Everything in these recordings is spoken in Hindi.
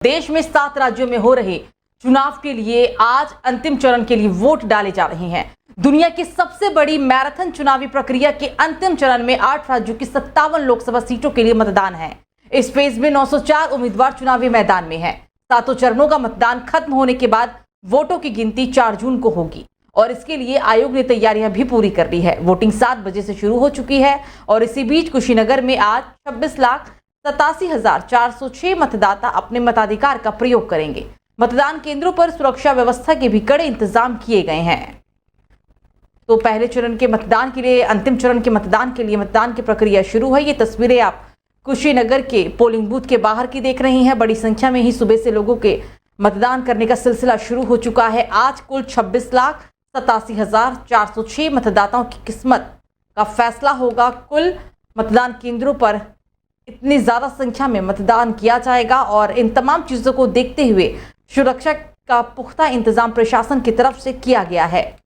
देश में 7 राज्यों में हो रहे चुनाव के लिए आज अंतिम चरण के लिए वोट डाले जा रहे हैं। दुनिया की सबसे बड़ी मैराथन चुनावी प्रक्रिया के अंतिम चरण में 8 राज्यों की 57 लोकसभा सीटों के लिए मतदान है। इस फेज में 904 उम्मीदवार चुनावी मैदान में हैं। 7 चरणों का मतदान खत्म होने के बाद वोटों की गिनती 4 जून को होगी और इसके लिए आयोग ने तैयारियां भी पूरी कर ली है। वोटिंग 7 बजे से शुरू हो चुकी है और इसी बीच कुशीनगर में आज 26,87,406 मतदाता अपने मताधिकार का प्रयोग करेंगे। मतदान केंद्रों पर सुरक्षा व्यवस्था के भी कड़े इंतजाम किए गए हैं। तो पहले चरण के मतदान के लिए, अंतिम चरण के मतदान के लिए मतदान की प्रक्रिया शुरू है। ये तस्वीरें आप कुशीनगर के पोलिंग बूथ के बाहर की देख रही हैं। बड़ी संख्या में ही सुबह से लोगों के मतदान करने का सिलसिला शुरू हो चुका है। आज कुल 26,87,406 मतदाताओं की किस्मत का फैसला होगा। कुल मतदान केंद्रों पर इतनी ज्यादा संख्या में मतदान किया जाएगा और इन तमाम चीजों को देखते हुए सुरक्षा का पुख्ता इंतजाम प्रशासन की तरफ से किया गया है।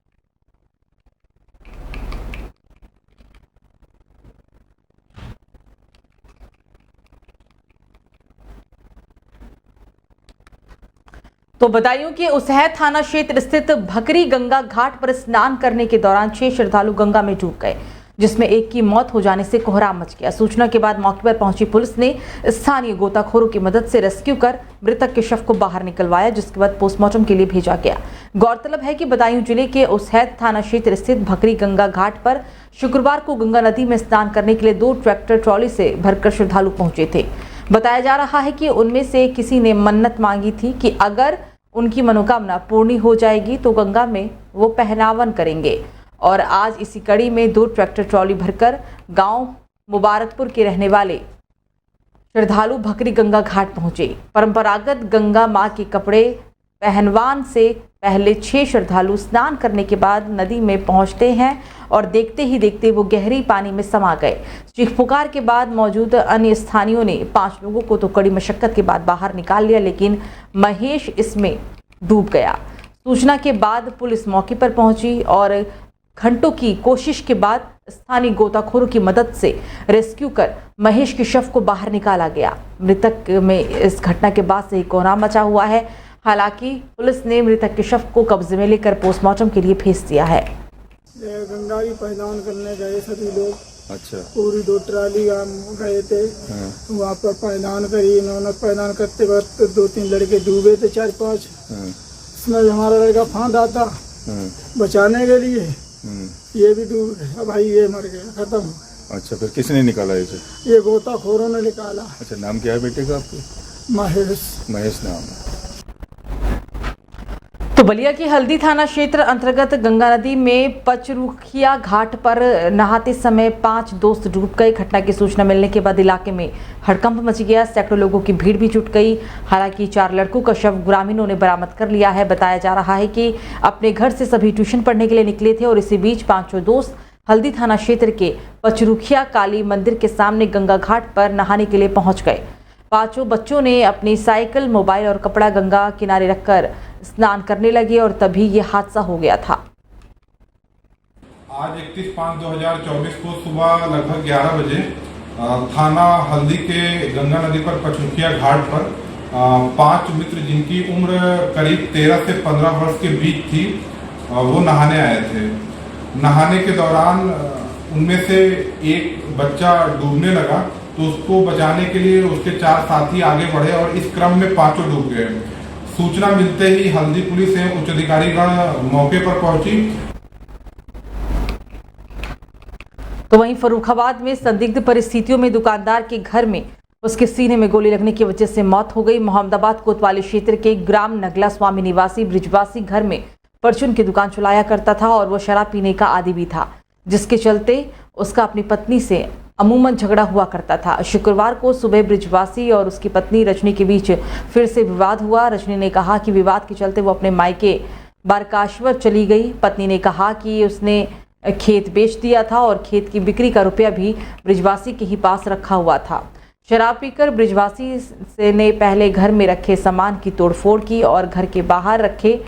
तो बदायूं के उसहद थाना क्षेत्र स्थित भकरी गंगा घाट पर स्नान करने के दौरान 6 श्रद्धालु गंगा में डूब गए, जिसमें एक की मौत हो जाने से कोहराम मच गया। सूचना के बाद मौके पर पहुंची पुलिस ने स्थानीय गोताखोरों की मदद से रेस्क्यू कर मृतक के शव को बाहर निकलवाया, जिसके बाद पोस्टमार्टम के लिए भेजा गया। गौरतलब है कि बदायूं जिले के उसहद थाना क्षेत्र स्थित भकरी गंगा घाट पर शुक्रवार को गंगा नदी में स्नान करने के लिए 2 ट्रैक्टर ट्रॉली से भरकर श्रद्धालु पहुंचे थे। बताया जा रहा है कि उनमें से किसी ने मन्नत मांगी थी कि अगर उनकी मनोकामना पूर्ण हो जाएगी तो गंगा में वो पहनावन करेंगे और आज इसी कड़ी में 2 ट्रैक्टर ट्रॉली भरकर गांव मुबारकपुर के रहने वाले श्रद्धालु भकरी गंगा घाट पहुंचे। परंपरागत गंगा मां के कपड़े पहनवान से पहले 6 श्रद्धालु स्नान करने के बाद नदी में पहुंचते हैं और देखते ही देखते वो गहरी पानी में समा गए। चीख पुकार के बाद मौजूद अन्य स्थानियों ने 5 लोगों को तो कड़ी मशक्कत के बाद बाहर निकाल लिया, लेकिन महेश इसमें डूब गया। सूचना के बाद पुलिस मौके पर पहुंची और घंटों की कोशिश के बाद स्थानीय गोताखोरों की मदद से रेस्क्यू कर महेश के शव को बाहर निकाला गया। मृतक में इस घटना के बाद से ही कोहराम मचा हुआ है। हालांकि पुलिस ने मृतक के शव को कब्जे में लेकर पोस्टमार्टम के लिए भेज दिया है। गंगा की पहचान करने गए सभी लोग। अच्छा। पूरी 2 ट्राली गए थे। वहाँ पर पहचान करी। इन्होंने पहचान करते वक्त 2-3 लड़के डूबे थे, 4-5। इसमें हमारा लड़का फांदा था बचाने के लिए, ये भी डूब गया। भाई ये मर गया, खत्म। अच्छा, फिर किसने निकाला इसे? ये गोताखोरों ने निकाला। अच्छा, नाम क्या है बेटे का आपके? महेश नाम है। तो बलिया की हल्दी थाना क्षेत्र अंतर्गत गंगा नदी में पचरुखिया घाट पर नहाते समय 5 दोस्त डूब गए। घटना की सूचना मिलने के बाद इलाके में हड़कंप मच गया। सैकड़ों लोगों की भीड़ भी जुट गई। हालांकि 4 लड़कों का शव ग्रामीणों ने बरामद कर लिया है। बताया जा रहा है कि अपने घर से सभी ट्यूशन पढ़ने के लिए निकले थे और इसी बीच 5 दोस्त हल्दी थाना क्षेत्र के पचरुखिया काली मंदिर के सामने गंगा घाट पर नहाने के लिए पहुंच गए। 5 बच्चों ने अपनी साइकिल, मोबाइल और कपड़ा गंगा किनारे रखकर स्नान करने लगे और तभी ये हादसा हो गया था। आज 31/5/2024 को सुबह लगभग 11 बजे थाना हल्दी के गंगा नदी पर पचरुखिया घाट पर 5 मित्र जिनकी उम्र करीब 13 से 15 वर्ष के बीच थी, वो नहाने आए थे। नहाने के दौरान उनमें से एक बच्चा डूबने लगा तो उसको बचाने के लिए उसके 4 साथी आगे बढ़े और इस क्रम में 5 डूब गए। सूचना मिलते ही हल्दी पुलिस एवं उच्च अधिकारीगण मौके पर पहुंची। तो वहीं फर्रुखाबाद में संदिग्ध परिस्थितियों में दुकानदार के घर में उसके सीने में गोली लगने की वजह से मौत हो गई। मोहम्मदाबाद कोतवाली क्षेत्र के ग्राम नगला स्वामी निवासी ब्रिजवासी घर में परचून की दुकान चलाया करता था और वो शराब पीने का आदी भी था, जिसके चलते उसका अपनी पत्नी से अमूमन झगड़ा हुआ करता था। शुक्रवार को सुबह ब्रिजवासी और उसकी पत्नी रजनी के बीच फिर से विवाद हुआ। रजनी ने कहा कि विवाद के चलते वो अपने मायके बारकाश्वर चली गई। पत्नी ने कहा कि उसने खेत बेच दिया था और खेत की बिक्री का रुपया भी ब्रिजवासी के ही पास रखा हुआ था। शराब पीकर ब्रिजवासी ने पहले घर में रखे सामान की तोड़फोड़ की और घर के बाहर रखे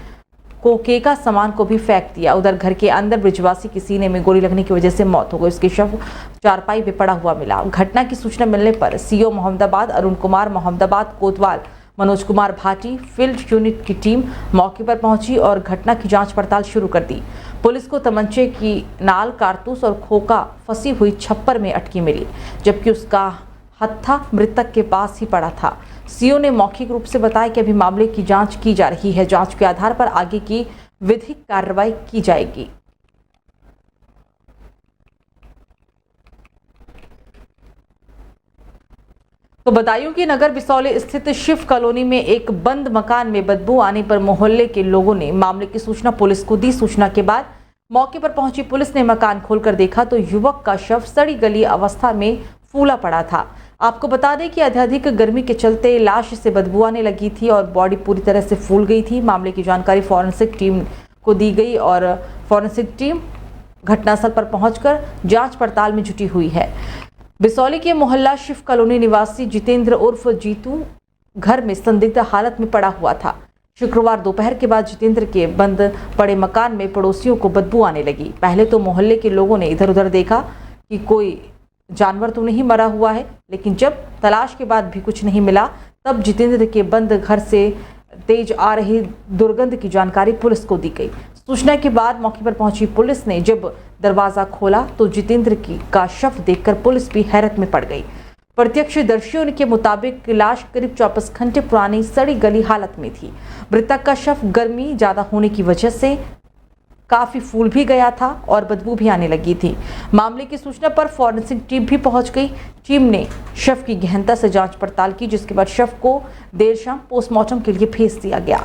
कोके का सामान को भी फेंक दिया। उधर घर के अंदर ब्रिजवासी की सीने में गोली लगने की वजह से मौत हो गई। उसकी शव चारपाई पे पड़ा हुआ मिला। घटना की सूचना मिलने पर सीओ मोहम्मदाबाद अरुण कुमार, मोहम्मदाबाद कोतवाल मनोज कुमार भाटी फील्ड यूनिट की टीम मौके पर पहुंची और घटना की जांच पड़ताल शुरू कर दी। पुलिस को तमंचे की नाल, कारतूस और खोखा फंसी हुई छप्पर में अटकी मिली, जबकि उसका हत्था मृतक के पास ही पड़ा था। सीओ ने मौखिक रूप से बताया कि अभी मामले की जांच की जा रही है। जांच के आधार पर आगे की विधिक कार्रवाई की जाएगी। तो बदायूं की नगर बिसौली स्थित शिव कॉलोनी में एक बंद मकान में बदबू आने पर मोहल्ले के लोगों ने मामले की सूचना पुलिस को दी। सूचना के बाद मौके पर पहुंची पुलिस ने मकान खोलकर देखा तो युवक का शव सड़ी गली अवस्था में फूला पड़ा था। आपको बता दें कि अत्यधिक गर्मी के चलते लाश से बदबू आने लगी थी और बॉडी पूरी तरह से फूल गई थी। मामले की जानकारी फॉरेंसिक टीम को दी गई और फॉरेंसिक टीम घटनास्थल पर पहुंचकर जांच पड़ताल में जुटी हुई है। बिसौली के मोहल्ला शिव कॉलोनी निवासी जितेंद्र उर्फ जीतू घर में संदिग्ध हालत में पड़ा हुआ था। शुक्रवार दोपहर के बाद जितेंद्र के बंद पड़े मकान में पड़ोसियों को बदबू आने लगी। पहले तो मोहल्ले के लोगों ने इधर उधर देखा कि कोई जानवर तो नहीं मरा हुआ है, लेकिन जब तलाश के बाद भी कुछ नहीं मिला तब जितेंद्र के बंद घर से तेज आ रही दुर्गंध की जानकारी पुलिस को दी गई। सूचना के बाद मौके पर पहुंची पुलिस ने जब दरवाजा खोला तो जितेंद्र का शव देखकर पुलिस भी हैरत में पड़ गई। प्रत्यक्षदर्शियों के मुताबिक लाश करीब 24 घंटे पुरानी सड़ी गली हालत में थी। मृतक का शव गर्मी ज्यादा होने की वजह से काफी फूल भी गया था और बदबू भी आने लगी थी। मामले की सूचना पर फॉरेंसिक टीम भी पहुंच गई। टीम ने शव की गहनता से जांच पड़ताल की, जिसके बाद शव को देर शाम पोस्टमार्टम के लिए भेज दिया गया।